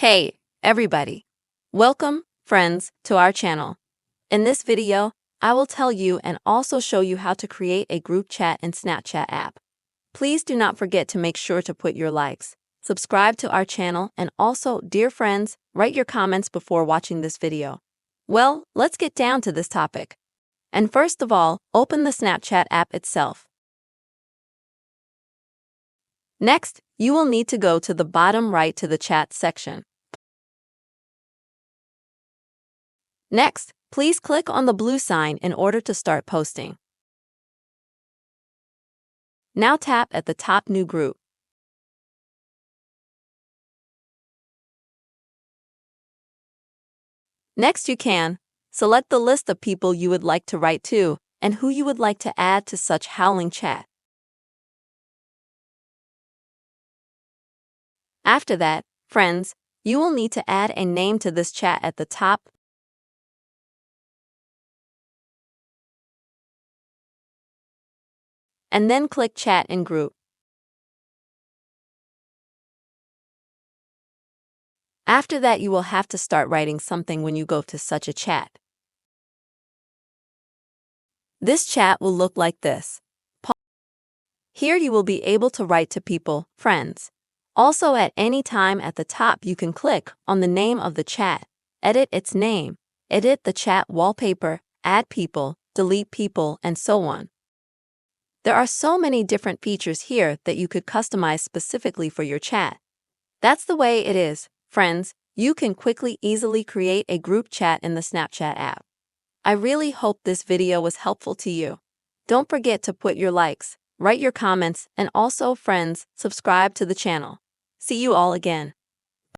Hey, everybody. Welcome, friends, to our channel. In this video, I will tell you and also show you how to create a group chat in Snapchat app. Please do not forget to make sure to put your likes, subscribe to our channel, and also, dear friends, write your comments before watching this video. Well, let's get down to this topic. And first of all, open the Snapchat app itself. Next, you will need to go to the bottom right to the chat section. Next, please click on the blue sign in order to start posting. Now tap at the top New Group. Next, you can select the list of people you would like to write to and who you would like to add to such howling chat. After that, friends, you will need to add a name to this chat at the top. And then click Chat in Group. After that, you will have to start writing something when you go to such a chat. This chat will look like this. Here you will be able to write to people, friends. Also, at any time at the top, you can click on the name of the chat, edit its name, edit the chat wallpaper, add people, delete people, and so on. There are so many different features here that you could customize specifically for your chat. That's the way it is, friends. You can easily create a group chat in the Snapchat app. I really hope this video was helpful to you. Don't forget to put your likes, write your comments, and also, friends, subscribe to the channel. See you all again.